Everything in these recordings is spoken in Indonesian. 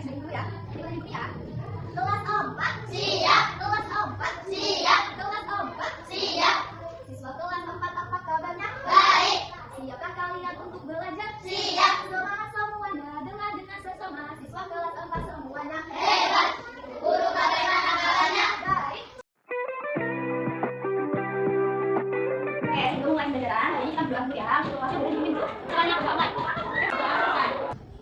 dulu ya. Kita dulu ya. Kelas 4 siap. Kelas 4 siap. Kelas 4 siap. Siswa kelas 4 apa kabarnya? Baik. Siapkah kalian untuk belajar? Siap. Semangat semuanya. Dengar dengan sesama. Siswa kelas 4 semuanya hebat. Guru bagaimana kabarnya? Baik. Oke, sebelum mulai pembelajaran, hari ini kita berdoa dulu ya. Kelasnya boleh dipimpin dulu. Caranya berdoa mulai.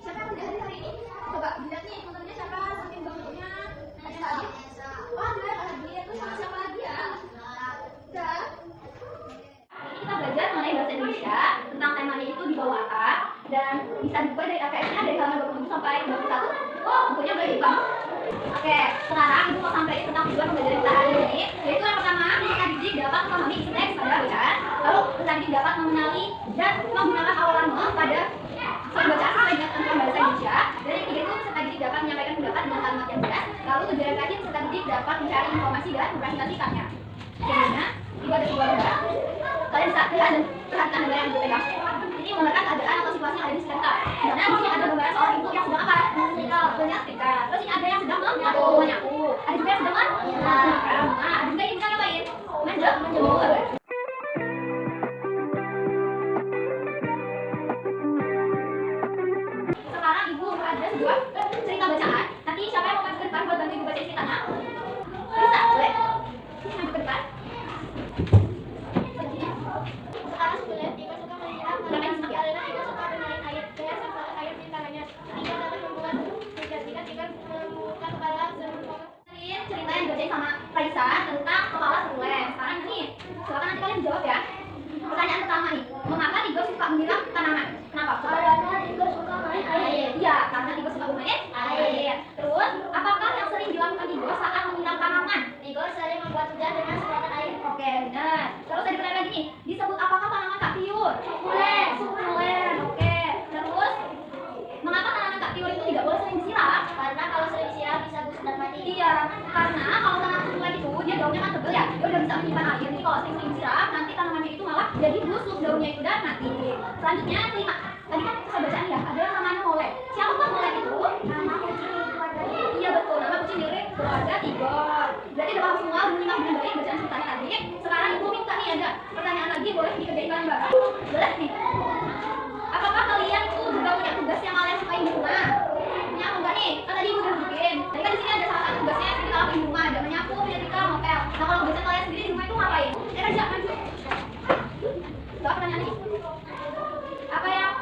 Siapa yang tidak hadir hari ini? Coba dilihat nih teman-temannya siapa? Saking banyaknya. Ada hadir? Oh, ada hadir. Terus sama siapa lagi ya? Udah. Kita belajar mengenai bahasa Indonesia, tentang temanya itu di bawah A, dan bisa dibuka dari AKS-nya dari halaman 27 sampai 21. Oh, bukunya boleh dibuka. Oke, sekarang ibu mau sampaikan tentang tujuan pembelajaran kita hari ini, yaitu yang pertama, peserta didik dapat memahami isi teks pada bacaan, lalu peserta didik dapat mengenali dan menggunakan awalan pada bacaan sesuai dengan ketentuan bahasa Indonesia, dan yang ketiga itu peserta didik dapat menyampaikan pendapat dengan kalimat yang jelas, lalu tujuan yang terakhir peserta didik dapat mencari informasi dan mempresentasikannya. Selanjutnya, ibu ada sebuah gambar. Kalian bisa lihat dan perhatikan gambar yang ibu pegang. Ini menggambarkan keadaan atau situasi yang ada di sekitar. Karena di sini ada gambaran seorang ibu yang sedang apa? Menyetrika. Terus ini ada yang sedang menyapu. Ada juga yang sedang menyiram. Ada juga yang sedang ngapain? Menjemur. Sekarang ibu ada sebuah cerita bacaan. Nanti siapa yang mau maju ke depan buat bantu ibu baca ceritanya? Bisa, boleh. Maju ke depan. Sekarang sebelah tiga suka menyiram karena tiga suka bermain air. Saya suka air di tangannya. Tiga dapat membuat tiga membuka kepala sebelum Cerita yang dibacain sama Raisa tentang kepala serulen. Sekarang nih, silakan nanti kalian jawab ya. Pertanyaan pertama nih, mengapa tiga suka menyiram tanaman? Kenapa? karena tiga suka main air. Iya, karena tiga suka bermain air. Terus, apakah yang sering dilakukan tiga saat menyiram tanaman? Tiga sering membuat hujan dengan semprotan air. Oke, benar. Terus tadi pertanyaan lagi nih, disebut apakah tanaman Kak Tiur? Sukulen. Sukulen. Oke. Terus, mengapa tanaman Kak Tiur itu tidak boleh sering disiram? Karena kalau sering disiram bisa busuk dan mati. Iya, karena kalau tanaman sukulen itu dia daunnya kan tebal ya, dia udah bisa menyimpan air. Jadi kalau sering disiram, nanti tanamannya itu malah jadi busuk daunnya itu dan mati. Selanjutnya kelima, tadi kan saya bacaan ya, ada yang namanya Molek. Siapa kan Molek itu? Nama kucing keluarga. Iya betul, nama kucing milik keluarga Tigor. Berarti udah paham semua, menyimak dengan baik bacaan ceritanya tadi. Sekarang ibu minta nih ada pertanyaan lagi, boleh dikerjain bareng-bareng? Boleh nih. Apakah kalian itu juga punya tugas yang kalian sukain di rumah? Punya apa enggak nih? Kan tadi ibu udah bikin. Tadi kan di sini ada salah satu tugasnya yang kita lakuin di rumah, ada menyapu, menyetrika, ngepel. Nah kalau tugasnya kalian sendiri di rumah itu ngapain? Raja maju. Jawab pertanyaan ini. Apa yang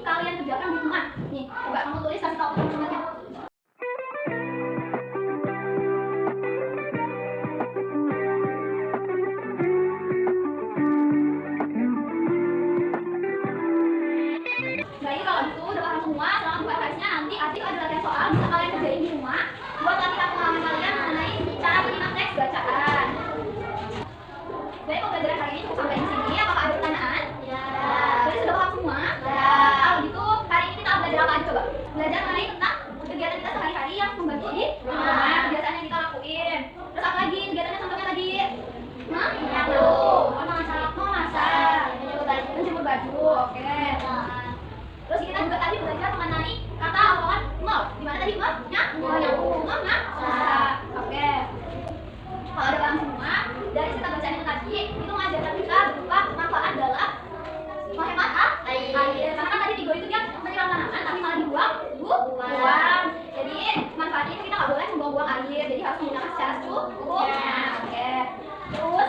kalian kerjakan di rumah? Nih, coba kamu tulis kasih tahu teman-temannya. Nah ini kalau gitu udah paham semua, selamat buat kelasnya. Nanti adik ada latihan soal bisa kalian kerjain di rumah buat latihan pengalaman kalian mengenai cara menyimak teks bacaan. Baik, pembelajaran hari ini cukup sampai di sini. Apakah ada pertanyaan? Ya. Jadi sudah paham semua? Ya. Kalau gitu hari ini kita belajar apa aja coba? Belajar mengenai tentang kegiatan kita sehari-hari yang membagi di rumah, kegiatan yang kita lakuin. Terus apa lagi? Kegiatannya contohnya tadi? Menyapu. Memasak, menjemur baju. Oke. Terus kita juga tadi belajar mengenai kata awalan mel. Gimana tadi mel? Menyapu, memasak. Oke. Kalau udah paham semua, dari cerita bacaan itu tadi, itu mengajarkan kita berupa manfaat dalam menghemat air. Karena kan tadi tiga itu dia menyiram tanaman, tapi malah buang. Jadi manfaatnya itu kita nggak boleh membuang-buang air, jadi harus menggunakan secara secukupnya. Oke. Terus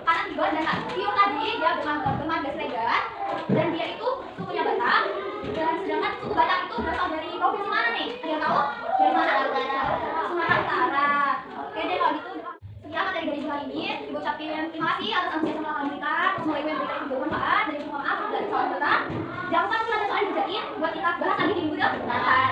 karena tiga dan Tiur tadi dia bermarga Slegan dan dia itu sukunya Batak, dan sedangkan suku Batak itu berasal dari provinsi mana nih? Ada yang tahu? Dari mana? Sumatera Utara. Oke deh kalau gitu. Sekian materi dari ibu hari ini. Ibu ucapin terima kasih atas antusiasme kalian berikan. Semoga ibu yang berikan itu bermanfaat dan ibu mohon maaf dari kesalahan kita. Jangan lupa nanti ada soal yang dikerjain buat kita bahas lagi di minggu depan.